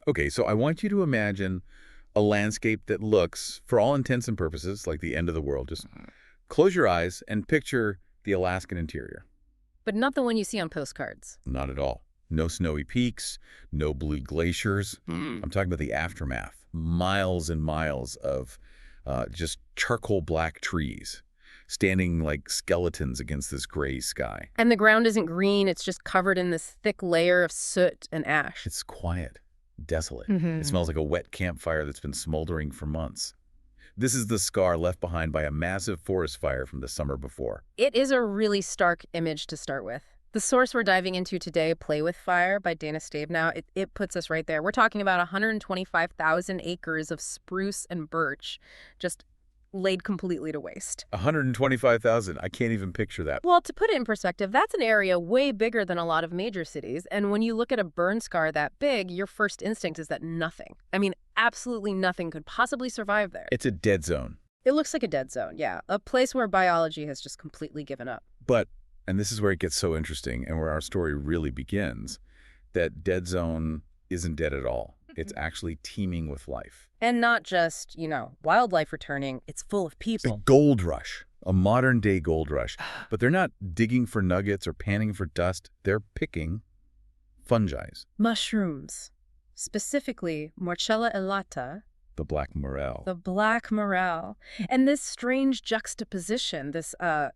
Okay, so I want you to imagine a landscape that looks, for all intents and purposes, like the end of the world. Just close your eyes and picture the Alaskan interior. But not the one you see on postcards. Not at all. No snowy peaks, no blue glaciers. I'm talking about the aftermath. Miles and miles of just charcoal black trees standing like skeletons against this gray sky. And the ground isn't green, it's just covered in this thick layer of soot and ash. It's quiet, desolate. It smells like a wet campfire that's been smoldering for months. This is the scar left behind by a massive forest fire from the summer before. It is a really stark image to start with. The source we're diving into today, Play with Fire by Dana Stabenow, it puts us right there. We're talking about 125,000 acres of spruce and birch just laid completely to waste. 125,000. I can't even picture that. Well, to put it in perspective, that's an area way bigger than a lot of major cities. And when you look at a burn scar that big, your first instinct is that nothing, absolutely nothing could possibly survive there. It's a dead zone. It looks like a dead zone, yeah. A place where biology has just completely given up. But, and this is where it gets so interesting and where our story really begins, that dead zone isn't dead at all. It's actually teeming with life. And not just, wildlife returning, it's full of people. A gold rush, a modern-day gold rush. But they're not digging for nuggets or panning for dust. They're picking fungi. Mushrooms. Specifically, Morchella elata. The black morel. The black morel. And this strange juxtaposition, this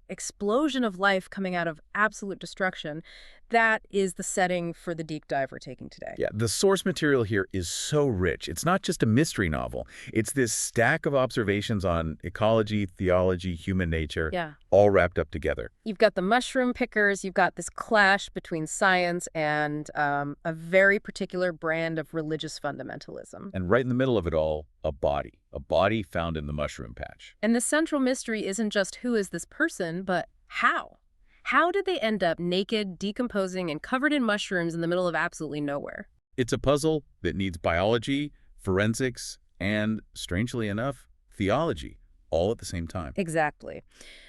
explosion of life coming out of absolute destruction, that is the setting for the deep dive we're taking today. Yeah, the source material here is so rich. It's not just a mystery novel. It's this stack of observations on ecology, theology, human nature, all wrapped up together. You've got the mushroom pickers, you've got this clash between science and a very particular brand of religious fundamentalism. And right in the middle of it all, a body found in the mushroom patch. And the central mystery isn't just who is this person, but how? How did they end up naked, decomposing, and covered in mushrooms in the middle of absolutely nowhere? It's a puzzle that needs biology, forensics, and, strangely enough, theology, all at the same time. Exactly.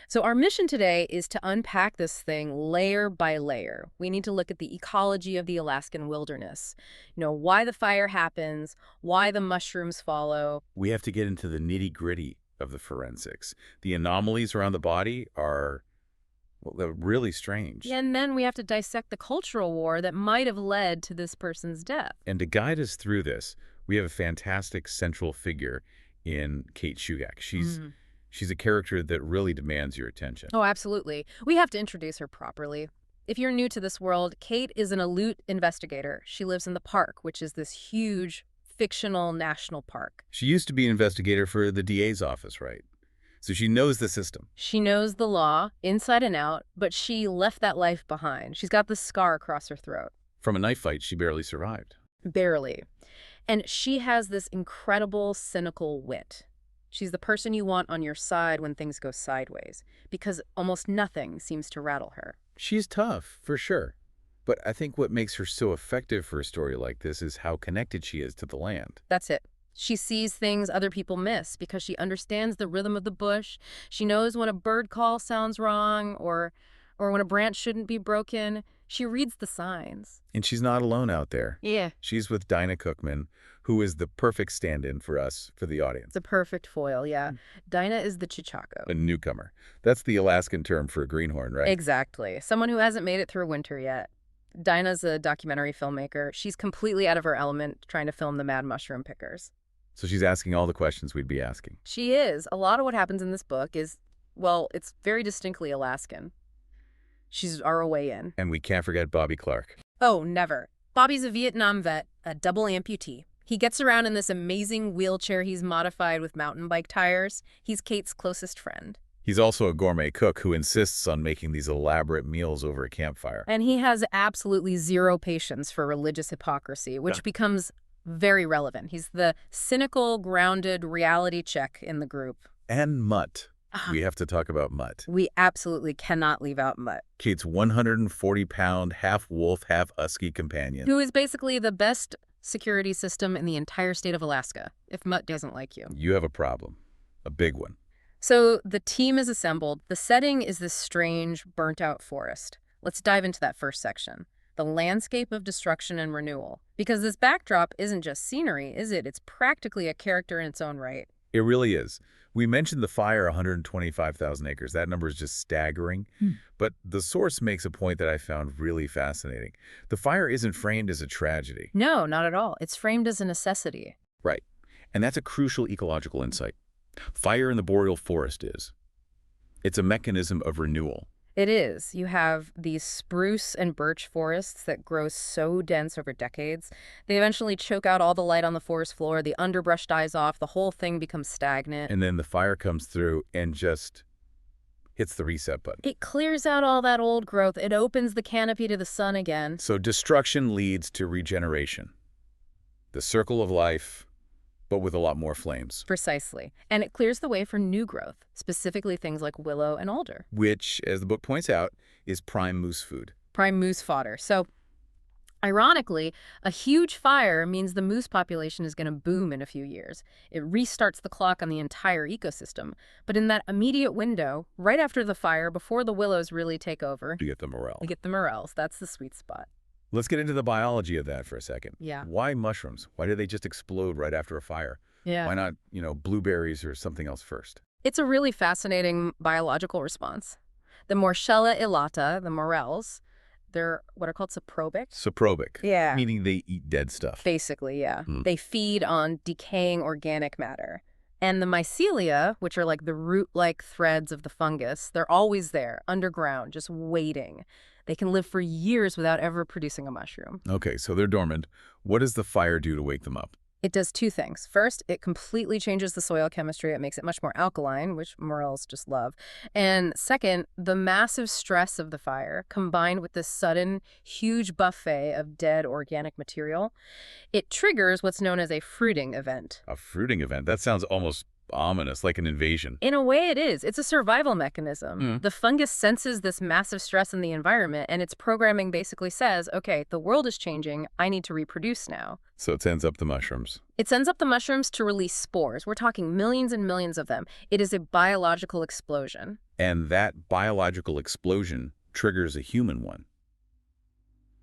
So our mission today is to unpack this thing layer by layer. We need to look at the ecology of the Alaskan wilderness. Why the fire happens, why the mushrooms follow. We have to get into the nitty-gritty of the forensics. The anomalies around the body are... well, they're really strange. Yeah, and then we have to dissect the cultural war that might have led to this person's death. And to guide us through this, we have a fantastic central figure in Kate Shugak. She's a character that really demands your attention. Oh, absolutely. We have to introduce her properly. If you're new to this world, Kate is an elite investigator. She lives in the park, which is this huge, fictional national park. She used to be an investigator for the DA's office, right? So she knows the system. She knows the law inside and out, but she left that life behind. She's got this scar across her throat. From a knife fight, she barely survived. Barely. And she has this incredible cynical wit. She's the person you want on your side when things go sideways, because almost nothing seems to rattle her. She's tough, for sure. But I think what makes her so effective for a story like this is how connected she is to the land. That's it. She sees things other people miss because she understands the rhythm of the bush. She knows when a bird call sounds wrong or when a branch shouldn't be broken. She reads the signs. And she's not alone out there. Yeah. She's with Dinah Cookman, who is the perfect stand-in for us, for the audience. The perfect foil, yeah. Dinah is the Chichako. A newcomer. That's the Alaskan term for a greenhorn, right? Exactly. Someone who hasn't made it through winter yet. Dinah's a documentary filmmaker. She's completely out of her element trying to film the mad mushroom pickers. So she's asking all the questions we'd be asking. She is. A lot of what happens in this book is, well, it's very distinctly Alaskan. She's our way in. And we can't forget Bobby Clark. Oh, never. Bobby's a Vietnam vet, a double amputee. He gets around in this amazing wheelchair he's modified with mountain bike tires. He's Kate's closest friend. He's also a gourmet cook who insists on making these elaborate meals over a campfire. And he has absolutely zero patience for religious hypocrisy, which becomes very relevant. He's the cynical, grounded reality check in the group. And Mutt. We have to talk about Mutt. We absolutely cannot leave out Mutt. Kate's 140-pound, half-wolf, half-husky companion. Who is basically the best security system in the entire state of Alaska, if Mutt doesn't like you. You have a problem. A big one. So the team is assembled. The setting is this strange, burnt-out forest. Let's dive into that first section. the landscape of destruction and renewal. Because this backdrop isn't just scenery, is it? It's practically a character in its own right. It really is. We mentioned the fire, 125,000 acres. That number is just staggering. But the source makes a point that I found really fascinating. The fire isn't framed as a tragedy. No, not at all. It's framed as a necessity. Right. And that's a crucial ecological insight. Fire in the boreal forest is. It's a mechanism of renewal. It is. You have these spruce and birch forests that grow so dense over decades. They eventually choke out all the light on the forest floor, the underbrush dies off, the whole thing becomes stagnant. And then the fire comes through and just hits the reset button. It clears out all that old growth. It opens the canopy to the sun again. So destruction leads to regeneration. The circle of life, but with a lot more flames. Precisely. And it clears the way for new growth, specifically things like willow and alder. Which, as the book points out, is prime moose food. Prime moose fodder. So, ironically, a huge fire means the moose population is going to boom in a few years. It restarts the clock on the entire ecosystem. But in that immediate window, right after the fire, before the willows really take over, You get the morel. we get the morels. That's the sweet spot. Let's get into the biology of that for a second. Yeah. Why mushrooms? Why do they just explode right after a fire? Yeah. Why not, blueberries or something else first? It's a really fascinating biological response. The Morchella elata, the morels, they're what are called saprobic. Saprobic. Yeah. Meaning they eat dead stuff. Basically, yeah. They feed on decaying organic matter. And the mycelia, which are like the root-like threads of the fungus, they're always there, underground, just waiting. They can live for years without ever producing a mushroom. Okay, so they're dormant. What does the fire do to wake them up? It does two things. First, it completely changes the soil chemistry. It makes it much more alkaline, which morels just love. And second, the massive stress of the fire, combined with this sudden, huge buffet of dead organic material, it triggers what's known as a fruiting event. A fruiting event? That sounds almost ominous, like an invasion. In a way, it is. It's a survival mechanism. The fungus senses this massive stress in the environment, and its programming basically says, okay, the world is changing. I need to reproduce now. So it sends up the mushrooms. It sends up the mushrooms to release spores. We're talking millions and millions of them. It is a biological explosion. And that biological explosion triggers a human one.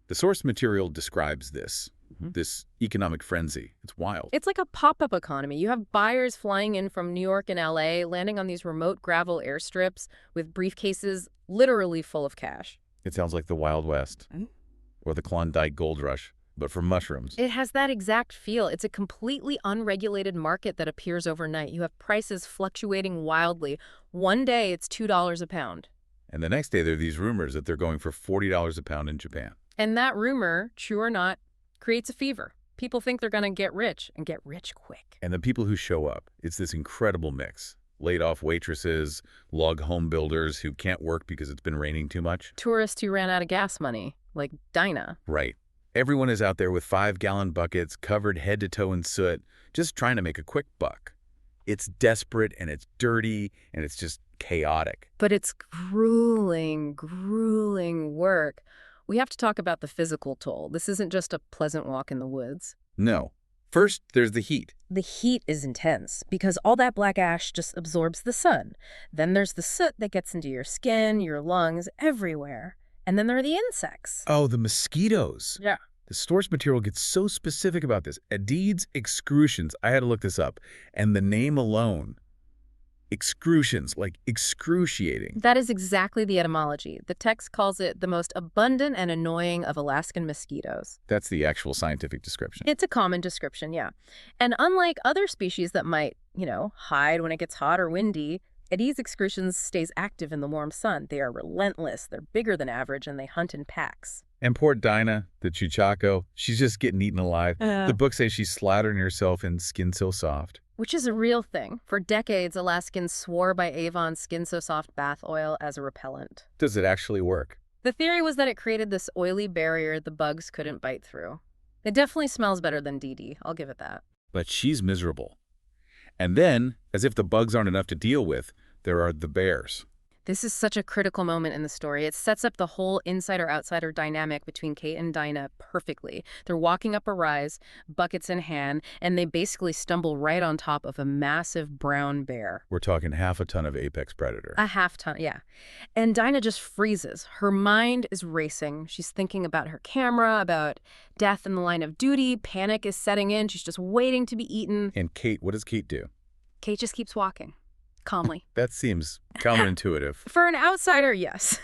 The source material describes this economic frenzy. It's wild. It's like a pop-up economy. You have buyers flying in from New York and LA, landing on these remote gravel airstrips with briefcases literally full of cash. It sounds like the Wild West or the Klondike Gold Rush, but for mushrooms. It has that exact feel. It's a completely unregulated market that appears overnight. You have prices fluctuating wildly. One day, it's $2 a pound. And the next day, there are these rumors that they're going for $40 a pound in Japan. And that rumor, true or not, creates a fever. People think they're going to get rich, and get rich quick. And the people who show up, it's this incredible mix. Laid-off waitresses, log home builders who can't work because it's been raining too much. Tourists who ran out of gas money, like Dinah. Right. Everyone is out there with 5-gallon buckets covered head to toe in soot, just trying to make a quick buck. It's desperate, and it's dirty, and it's just chaotic. But it's grueling, grueling work. We have to talk about the physical toll. This isn't just a pleasant walk in the woods. No. First, there's the heat. The heat is intense because all that black ash just absorbs the sun. Then there's the soot that gets into your skin, your lungs, everywhere. And then there are the insects. Oh, the mosquitoes. Yeah. The source material gets so specific about this. Aedes excrucians. I had to look this up. And the name alone, excrucians, like excruciating. That is exactly the etymology. The text calls it the most abundant and annoying of Alaskan mosquitoes. That's the actual scientific description. It's a common description, yeah. And unlike other species that might, hide when it gets hot or windy, Aedes excrucians stays active in the warm sun. They are relentless, they're bigger than average, and they hunt in packs. And poor Dinah, the chuchaco, she's just getting eaten alive. The book says she's slaughtering herself in Skin So Soft. Which is a real thing. For decades, Alaskans swore by Avon's Skin So Soft bath oil as a repellent. Does it actually work? The theory was that it created this oily barrier the bugs couldn't bite through. It definitely smells better than DD, I'll give it that. But she's miserable. And then, as if the bugs aren't enough to deal with, there are the bears. This is such a critical moment in the story. It sets up the whole insider-outsider dynamic between Kate and Dinah perfectly. They're walking up a rise, buckets in hand, and they basically stumble right on top of a massive brown bear. We're talking half a ton of apex predator. A half ton, yeah. And Dinah just freezes. Her mind is racing. She's thinking about her camera, about death in the line of duty. Panic is setting in. She's just waiting to be eaten. And Kate, what does Kate do? Kate just keeps walking, calmly. That seems counterintuitive. For an outsider, yes.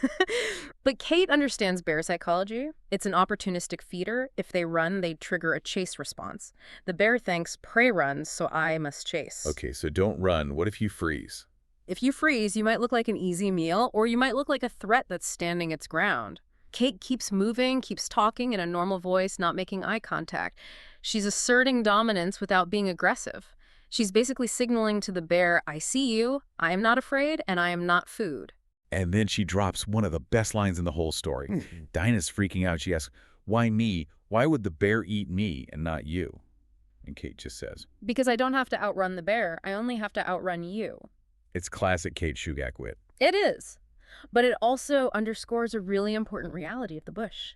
But Kate understands bear psychology. It's an opportunistic feeder. If they run, they trigger a chase response. The bear thinks, prey runs, so I must chase. Okay, so don't run. What if you freeze? If you freeze, you might look like an easy meal, or you might look like a threat that's standing its ground. Kate keeps moving, keeps talking in a normal voice, not making eye contact. She's asserting dominance without being aggressive. She's basically signaling to the bear, I see you, I am not afraid, and I am not food. And then she drops one of the best lines in the whole story. Dinah's freaking out. She asks, why me? Why would the bear eat me and not you? And Kate just says, Because I don't have to outrun the bear, I only have to outrun you. it's classic Kate Shugak wit. It is. But it also underscores a really important reality of the bush.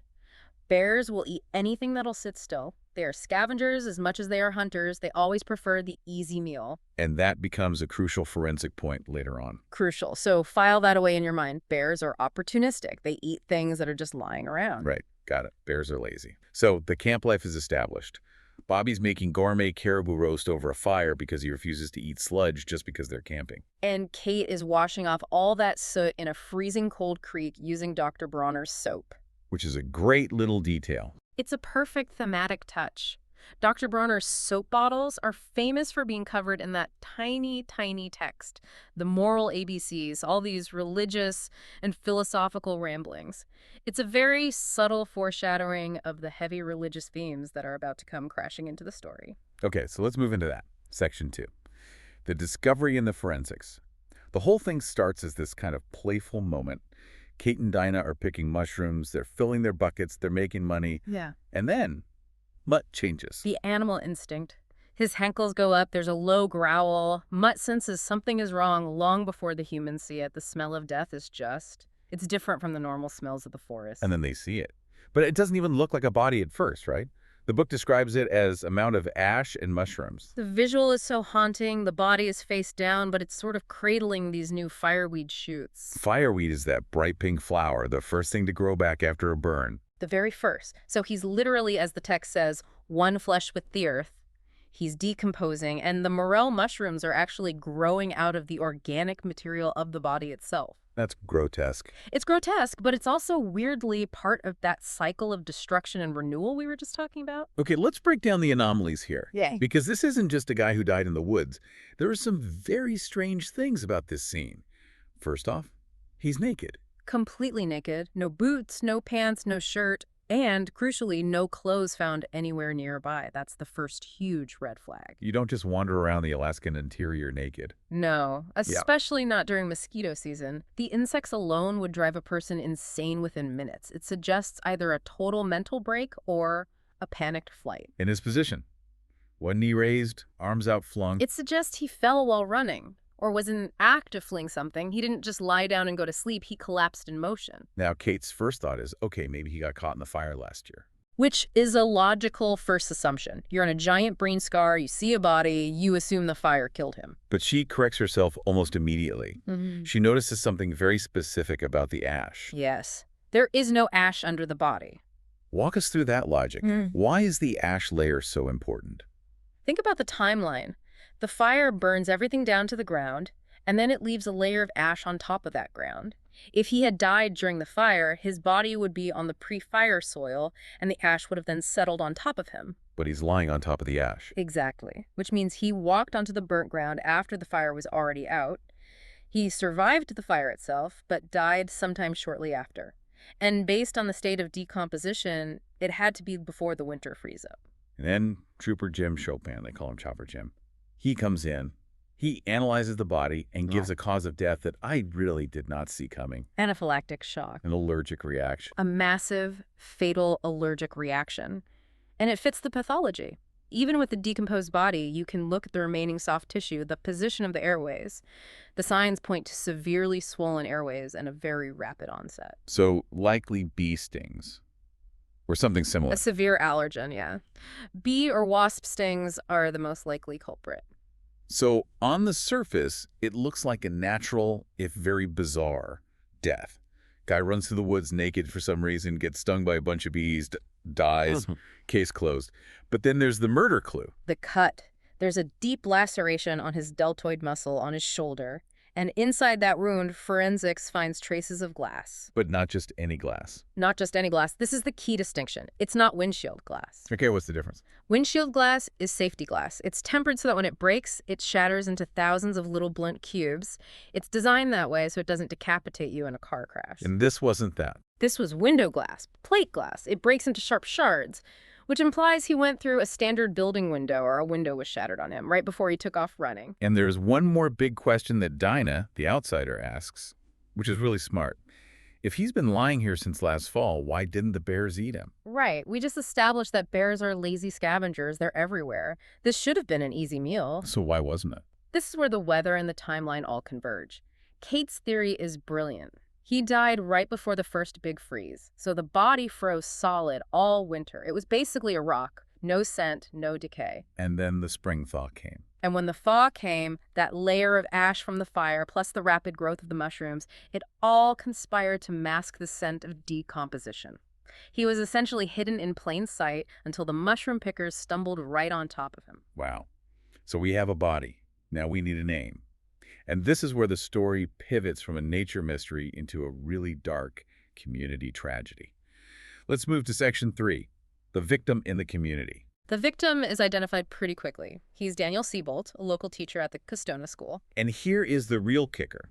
Bears will eat anything that'll sit still. They are scavengers as much as they are hunters. They always prefer the easy meal. And that becomes a crucial forensic point later on. Crucial. So file that away in your mind. Bears are opportunistic. They eat things that are just lying around. Right, got it. Bears are lazy. So the camp life is established. Bobby's making gourmet caribou roast over a fire because he refuses to eat sludge just because they're camping. And Kate is washing off all that soot in a freezing cold creek using Dr. Bronner's soap. Which is a great little detail. It's a perfect thematic touch. Dr. Bronner's soap bottles are famous for being covered in that tiny, tiny text. The moral ABCs, all these religious and philosophical ramblings. It's a very subtle foreshadowing of the heavy religious themes that are about to come crashing into the story. Okay, so let's move into that. Section 2. The discovery and the forensics. The whole thing starts as this kind of playful moment. Kate and Dinah are picking mushrooms, they're filling their buckets, they're making money. Yeah. And then, Mutt changes. The animal instinct. His hankles go up, there's a low growl. Mutt senses something is wrong long before the humans see it. The smell of death is just... It's different from the normal smells of the forest. And then they see it. But it doesn't even look like a body at first, right? The book describes it as a mound of ash and mushrooms. The visual is so haunting. The body is face down, but it's sort of cradling these new fireweed shoots. Fireweed is that bright pink flower, the first thing to grow back after a burn. The very first. So he's literally, as the text says, one flesh with the earth. He's decomposing, and the morel mushrooms are actually growing out of the organic material of the body itself. That's grotesque. It's grotesque, but it's also weirdly part of that cycle of destruction and renewal we were just talking about. Okay, let's break down the anomalies here. Yeah. Because this isn't just a guy who died in the woods. There are some very strange things about this scene. First off, he's naked. Completely naked. No boots, no pants, no shirt, and, crucially, no clothes found anywhere nearby. That's the first huge red flag. You don't just wander around the Alaskan interior naked. No, especially not during mosquito season. The insects alone would drive a person insane within minutes. It suggests either a total mental break or a panicked flight. In his position. One knee raised, arms outflung. It suggests he fell while running, or was in an act of fleeing something. He didn't just lie down and go to sleep. He collapsed in motion. Now, Kate's first thought is, okay, maybe he got caught in the fire last year. Which is a logical first assumption. You're on a giant brain scar, you see a body, you assume the fire killed him. But she corrects herself almost immediately. She notices something very specific about the ash. Yes. There is no ash under the body. Walk us through that logic. Why is the ash layer so important? Think about the timeline. The fire burns everything down to the ground, and then it leaves a layer of ash on top of that ground. If he had died during the fire, his body would be on the pre-fire soil, and the ash would have then settled on top of him. But he's lying on top of the ash. Exactly. Which means he walked onto the burnt ground after the fire was already out. He survived the fire itself, but died sometime shortly after. And based on the state of decomposition, it had to be before the winter freeze-up. And then Trooper Jim Chopin, they call him Chopper Jim. He comes in, he analyzes the body and gives a cause of death that I really did not see coming. Anaphylactic shock. An allergic reaction. A massive, fatal allergic reaction. And it fits the pathology. Even with the decomposed body, you can look at the remaining soft tissue, the position of the airways. The signs point to severely swollen airways and a very rapid onset. So likely bee stings or something A similar. severe allergen, yeah. Bee or wasp stings are the most likely culprit. So on the surface, it looks like a natural, if very bizarre, death. Guy runs through the woods naked for some reason, gets stung by a bunch of bees, dies, case closed. But then there's the murder clue. The cut. There's a deep laceration on his deltoid muscle on his shoulder, and inside that wound, forensics finds traces of glass. But not just any glass. Not just any glass. This is the key distinction. It's not windshield glass. Okay, what's the difference? Windshield glass is safety glass. It's tempered so that when it breaks, it shatters into thousands of little blunt cubes. It's designed that way so it doesn't decapitate you in a car crash. And this wasn't that. This was window glass, plate glass. It breaks into sharp shards, which implies he went through a standard building window or a window was shattered on him right before he took off running. And there's one more big question that Dinah, the outsider, asks, which is really smart. If he's been lying here since last fall, why didn't the bears eat him? Right. We just established that bears are lazy scavengers. They're everywhere. This should have been an easy meal. So why wasn't it? This is where the weather and the timeline all converge. Kate's theory is brilliant. He died right before the first big freeze, so the body froze solid all winter. It was basically a rock, no scent, no decay. And then the spring thaw came. And when the thaw came, that layer of ash from the fire, plus the rapid growth of the mushrooms, it all conspired to mask the scent of decomposition. He was essentially hidden in plain sight until the mushroom pickers stumbled right on top of him. Wow. So we have a body. Now we need a name. And this is where the story pivots from a nature mystery into a really dark community tragedy. Let's move to section 3, the victim in the community. The victim is identified pretty quickly. He's Daniel Siebold, a local teacher at the Chistona school. And here is the real kicker.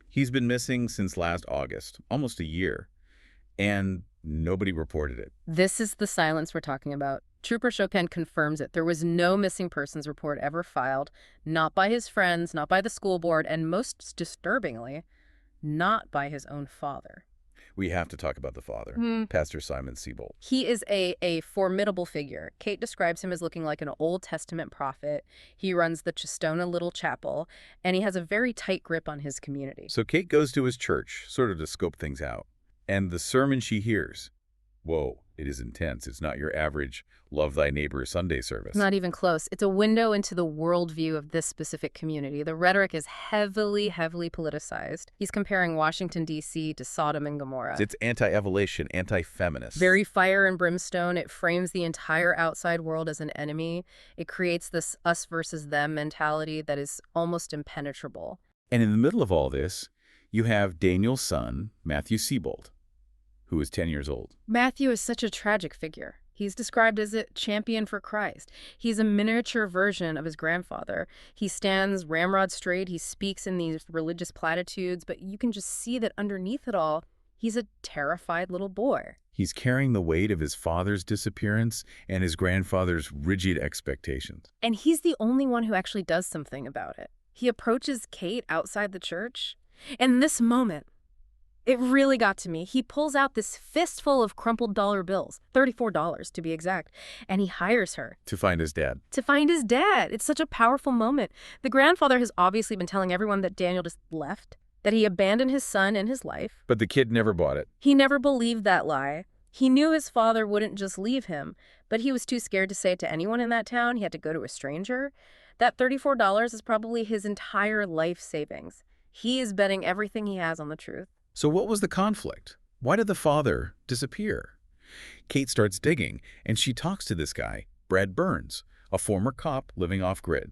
He's been missing since last August, almost a year, and nobody reported it. This is the silence we're talking about. Trooper Chopin confirms it. There was no missing persons report ever filed, not by his friends, not by the school board, and most disturbingly, not by his own father. We have to talk about the father, Pastor Simon Siebold. He is a formidable figure. Kate describes him as looking like an Old Testament prophet. He runs the Chistona Little Chapel, and he has a very tight grip on his community. So Kate goes to his church, sort of to scope things out. And the sermon she hears, whoa, it is intense. It's not your average love thy neighbor Sunday service. Not even close. It's a window into the worldview of this specific community. The rhetoric is heavily, heavily politicized. He's comparing Washington, D.C. to Sodom and Gomorrah. It's anti-evolution, anti-feminist. Very fire and brimstone. It frames the entire outside world as an enemy. It creates this us versus them mentality that is almost impenetrable. And in the middle of all this, you have Daniel's son, Matthew Siebold, who is 10 years old. Matthew is such a tragic figure. He's described as a champion for Christ. He's a miniature version of his grandfather. He stands ramrod straight. He speaks in these religious platitudes, but you can just see that underneath it all, he's a terrified little boy. He's carrying the weight of his father's disappearance and his grandfather's rigid expectations. And he's the only one who actually does something about it. He approaches Kate outside the church. In this moment, it really got to me. He pulls out this fistful of crumpled dollar bills, $34 to be exact, and he hires her. To find his dad. To find his dad. It's such a powerful moment. The grandfather has obviously been telling everyone that Daniel just left, that he abandoned his son and his life. But the kid never bought it. He never believed that lie. He knew his father wouldn't just leave him, but he was too scared to say it to anyone in that town. He had to go to a stranger. That $34 is probably his entire life savings. He is betting everything he has on the truth. So what was the conflict? Why did the father disappear? Kate starts digging, and she talks to this guy, Brad Burns, a former cop living off-grid.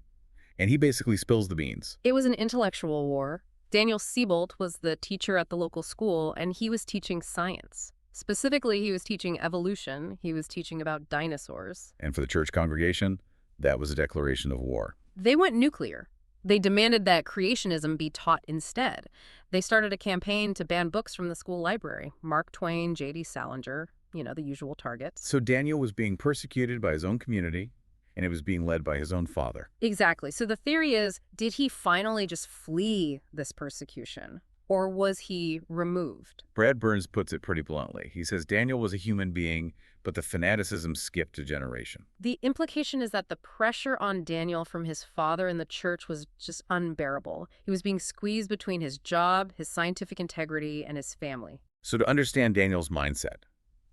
And he basically spills the beans. It was an intellectual war. Daniel Siebold was the teacher at the local school, and he was teaching science. Specifically, he was teaching evolution. He was teaching about dinosaurs. And for the church congregation, that was a declaration of war. They went nuclear. They demanded that creationism be taught instead. They started a campaign to ban books from the school library. Mark Twain, J.D. Salinger, the usual targets. So Daniel was being persecuted by his own community, and it was being led by his own father. Exactly. So the theory is, did he finally just flee this persecution? Or was he removed? Brad Burns puts it pretty bluntly. He says Daniel was a human being, but the fanaticism skipped a generation. The implication is that the pressure on Daniel from his father and the church was just unbearable. He was being squeezed between his job, his scientific integrity, and his family. So to understand Daniel's mindset,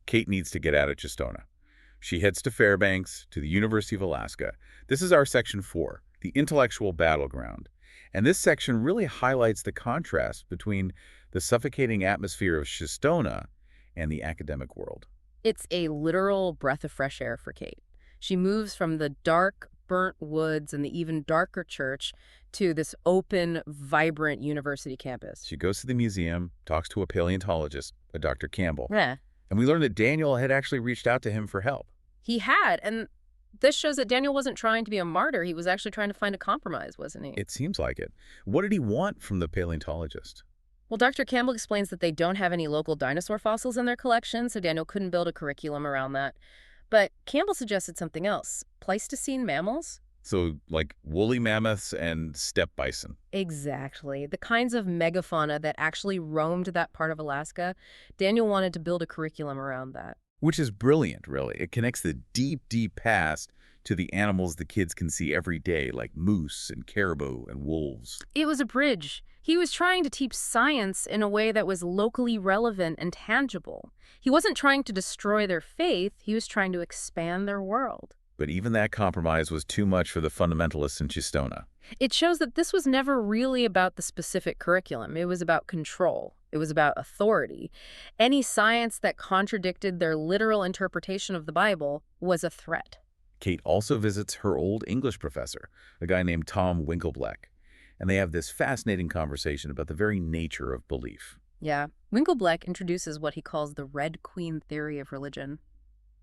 Kate needs to get out of Chistona. She heads to Fairbanks, to the University of Alaska. This is our section 4, the intellectual battleground. And this section really highlights the contrast between the suffocating atmosphere of Chistona and the academic world. It's a literal breath of fresh air for Kate. She moves from the dark, burnt woods and the even darker church to this open, vibrant university campus. She goes to the museum, talks to a paleontologist, a Dr. Campbell. Yeah. And we learn that Daniel had actually reached out to him for help. He had, and this shows that Daniel wasn't trying to be a martyr. He was actually trying to find a compromise, wasn't he? It seems like it. What did he want from the paleontologist? Well, Dr. Campbell explains that they don't have any local dinosaur fossils in their collection, so Daniel couldn't build a curriculum around that. But Campbell suggested something else. Pleistocene mammals? So, like woolly mammoths and steppe bison. Exactly. The kinds of megafauna that actually roamed that part of Alaska. Daniel wanted to build a curriculum around that. Which is brilliant, really. It connects the deep, deep past to the animals the kids can see every day, like moose and caribou and wolves. It was a bridge. He was trying to teach science in a way that was locally relevant and tangible. He wasn't trying to destroy their faith. He was trying to expand their world. But even that compromise was too much for the fundamentalists in Chistona. It shows that this was never really about the specific curriculum. It was about control. It was about authority. Any science that contradicted their literal interpretation of the Bible was a threat. Kate also visits her old English professor, a guy named Tom Winkleblack, and they have this fascinating conversation about the very nature of belief. Yeah, Winkleblack introduces what he calls the Red Queen theory of religion.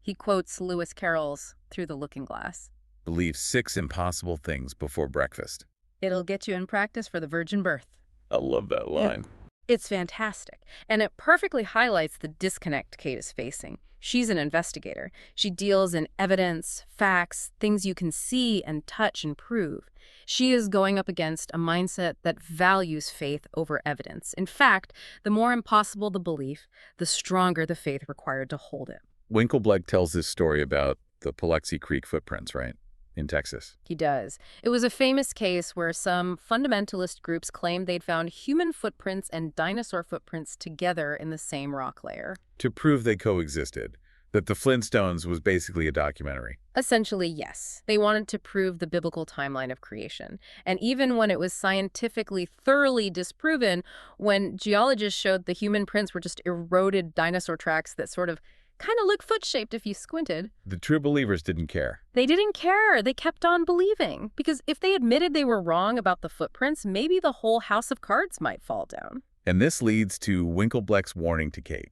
He quotes Lewis Carroll's Through the Looking Glass. Believe 6 impossible things before breakfast. It'll get you in practice for the virgin birth. I love that line. It's fantastic, and it perfectly highlights the disconnect Kate is facing. She's an investigator. She deals in evidence, facts, things you can see and touch and prove. She is going up against a mindset that values faith over evidence. In fact, the more impossible the belief, the stronger the faith required to hold it. Winkleblack tells this story about the Paluxy Creek footprints, right? In Texas. He does. It was a famous case where some fundamentalist groups claimed they'd found human footprints and dinosaur footprints together in the same rock layer. To prove they coexisted, that the Flintstones was basically a documentary. Essentially, yes. They wanted to prove the biblical timeline of creation. And even when it was scientifically thoroughly disproven, when geologists showed the human prints were just eroded dinosaur tracks that sort of kind of look foot-shaped if you squinted. The true believers didn't care. They didn't care. They kept on believing. Because if they admitted they were wrong about the footprints, maybe the whole house of cards might fall down. And this leads to Winkleblack's warning to Kate.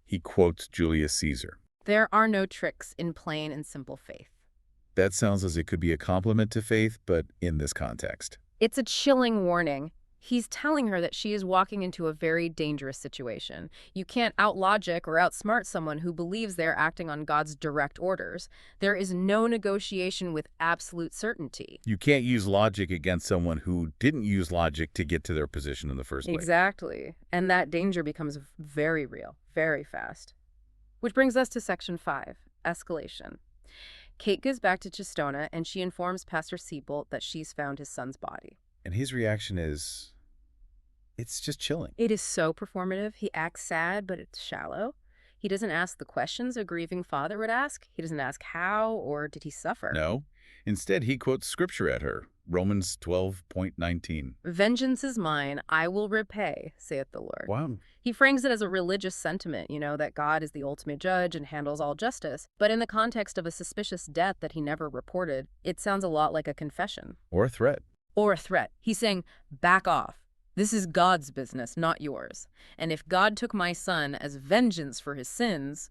He quotes Julius Caesar. There are no tricks in plain and simple faith. That sounds as it could be a compliment to faith, but in this context. It's a chilling warning. He's telling her that she is walking into a very dangerous situation. You can't out-logic or outsmart someone who believes they're acting on God's direct orders. There is no negotiation with absolute certainty. You can't use logic against someone who didn't use logic to get to their position in the first place. Exactly. And that danger becomes very real, very fast. Which brings us to Section 5, escalation. Kate goes back to Chistona and she informs Pastor Siebold that she's found his son's body. And his reaction is, it's just chilling. It is so performative. He acts sad, but it's shallow. He doesn't ask the questions a grieving father would ask. He doesn't ask how or did he suffer. No. Instead, he quotes scripture at her, Romans 12:19. Vengeance is mine, I will repay, saith the Lord. Wow. He frames it as a religious sentiment, that God is the ultimate judge and handles all justice. But in the context of a suspicious death that he never reported, it sounds a lot like a confession. Or a threat. Or a threat. He's saying, back off. This is God's business, not yours. And if God took my son as vengeance for his sins,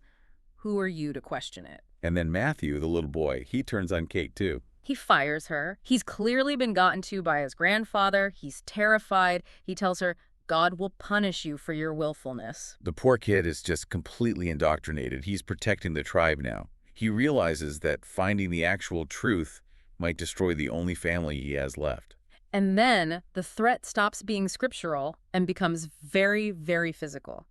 who are you to question it? And then Matthew, the little boy, he turns on Kate too. He fires her. He's clearly been gotten to by his grandfather. He's terrified. He tells her, God will punish you for your willfulness. The poor kid is just completely indoctrinated. He's protecting the tribe now. He realizes that finding the actual truth might destroy the only family he has left. And then the threat stops being scriptural and becomes very, very physical.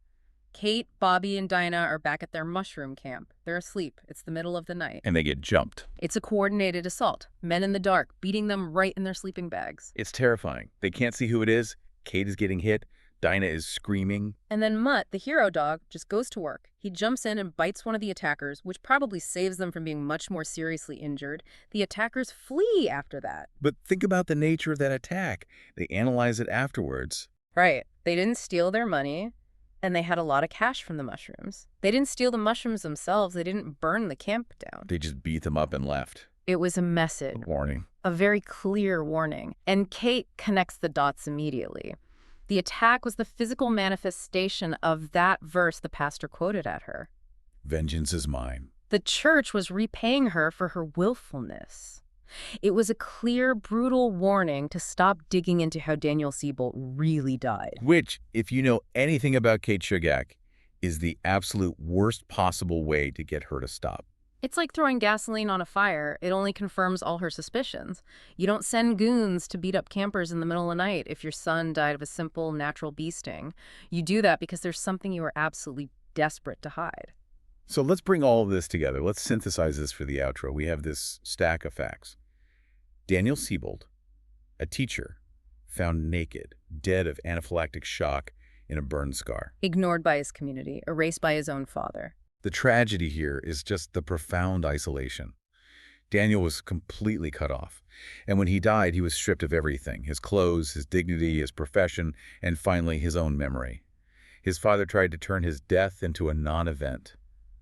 Kate, Bobby, and Dinah are back at their mushroom camp. They're asleep. It's the middle of the night. And they get jumped. It's a coordinated assault. Men in the dark, beating them right in their sleeping bags. It's terrifying. They can't see who it is. Kate is getting hit. Dinah is screaming. And then Mutt, the hero dog, just goes to work. He jumps in and bites one of the attackers, which probably saves them from being much more seriously injured. The attackers flee after that. But think about the nature of that attack. They analyze it afterwards. Right. They didn't steal their money, and they had a lot of cash from the mushrooms. They didn't steal the mushrooms themselves. They didn't burn the camp down. They just beat them up and left. It was a message. A warning. A very clear warning. And Kate connects the dots immediately. The attack was the physical manifestation of that verse the pastor quoted at her. Vengeance is mine. The church was repaying her for her willfulness. It was a clear, brutal warning to stop digging into how Daniel Siebold really died. Which, if you know anything about Kate Shugak, is the absolute worst possible way to get her to stop. It's like throwing gasoline on a fire. It only confirms all her suspicions. You don't send goons to beat up campers in the middle of the night if your son died of a simple natural bee sting. You do that because there's something you are absolutely desperate to hide. So let's bring all of this together. Let's synthesize this for the outro. We have this stack of facts. Daniel Siebold, a teacher, found naked, dead of anaphylactic shock in a burn scar. Ignored by his community, erased by his own father. The tragedy here is just the profound isolation. Daniel was completely cut off, and when he died, he was stripped of everything: his clothes, his dignity, his profession, and finally his own memory. His father tried to turn his death into a non-event,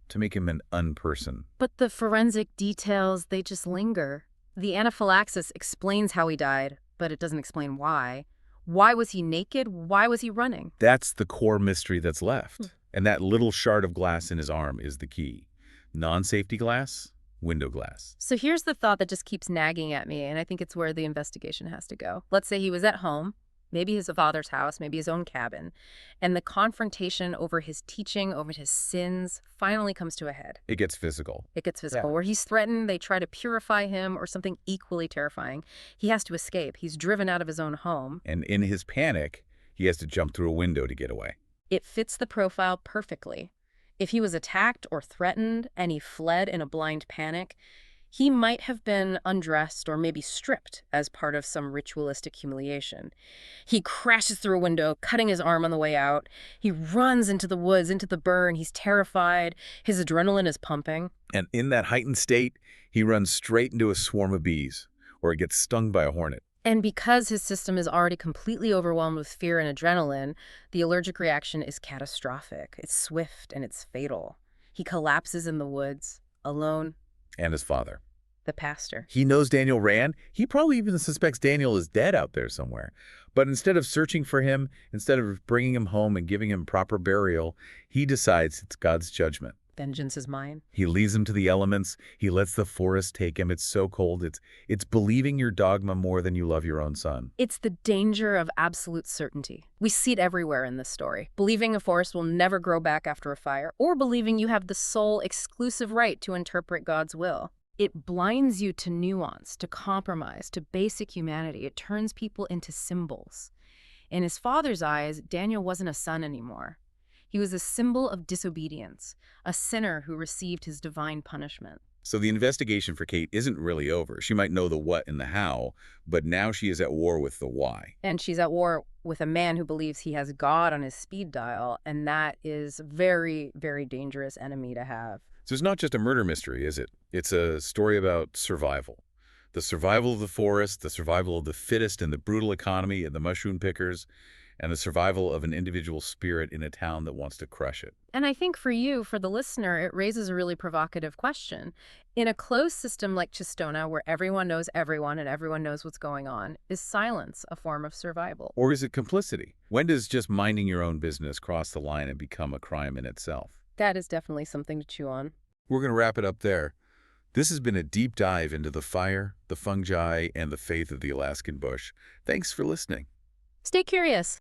to make him an unperson. But the forensic details, they just linger. The anaphylaxis explains how he died, but it doesn't explain why. Why was he naked? Why was he running? That's the core mystery that's left. And that little shard of glass in his arm is the key. Non-safety glass, window glass. So here's the thought that just keeps nagging at me, and I think it's where the investigation has to go. Let's say he was at home, maybe his father's house, maybe his own cabin, and the confrontation over his teaching, over his sins, finally comes to a head. It gets physical. It gets physical. Where he's threatened, they try to purify him, or something equally terrifying. He has to escape. He's driven out of his own home. And in his panic, he has to jump through a window to get away. It fits the profile perfectly. If he was attacked or threatened and he fled in a blind panic, he might have been undressed or maybe stripped as part of some ritualistic humiliation. He crashes through a window, cutting his arm on the way out. He runs into the woods, into the burn. He's terrified. His adrenaline is pumping. And in that heightened state, he runs straight into a swarm of bees, or he gets stung by a hornet. And because his system is already completely overwhelmed with fear and adrenaline, the allergic reaction is catastrophic. It's swift and it's fatal. He collapses in the woods, alone. And his father. The pastor. He knows Daniel ran. He probably even suspects Daniel is dead out there somewhere. But instead of searching for him, instead of bringing him home and giving him proper burial, he decides it's God's judgment. Vengeance is mine. He leaves him to the elements. He lets the forest take him. It's so cold. It's believing your dogma more than you love your own son. It's the danger of absolute certainty. We see it everywhere in this story. Believing a forest will never grow back after a fire, or believing you have the sole exclusive right to interpret God's will. It blinds you to nuance, to compromise, to basic humanity. It turns people into symbols. In his father's eyes, Daniel wasn't a son anymore. He was a symbol of disobedience, a sinner who received his divine punishment. So the investigation for Kate isn't really over. She might know the what and the how, but now she is at war with the why. And she's at war with a man who believes he has God on his speed dial, and that is a very, very dangerous enemy to have. So it's not just a murder mystery, is it? It's a story about survival. The survival of the forest, the survival of the fittest in the brutal economy and the mushroom pickers, and the survival of an individual spirit in a town that wants to crush it. And I think for you, for the listener, it raises a really provocative question. In a closed system like Chistona, where everyone knows everyone and everyone knows what's going on, is silence a form of survival? Or is it complicity? When does just minding your own business cross the line and become a crime in itself? That is definitely something to chew on. We're going to wrap it up there. This has been a deep dive into the fire, the fungi, and the faith of the Alaskan bush. Thanks for listening. Stay curious.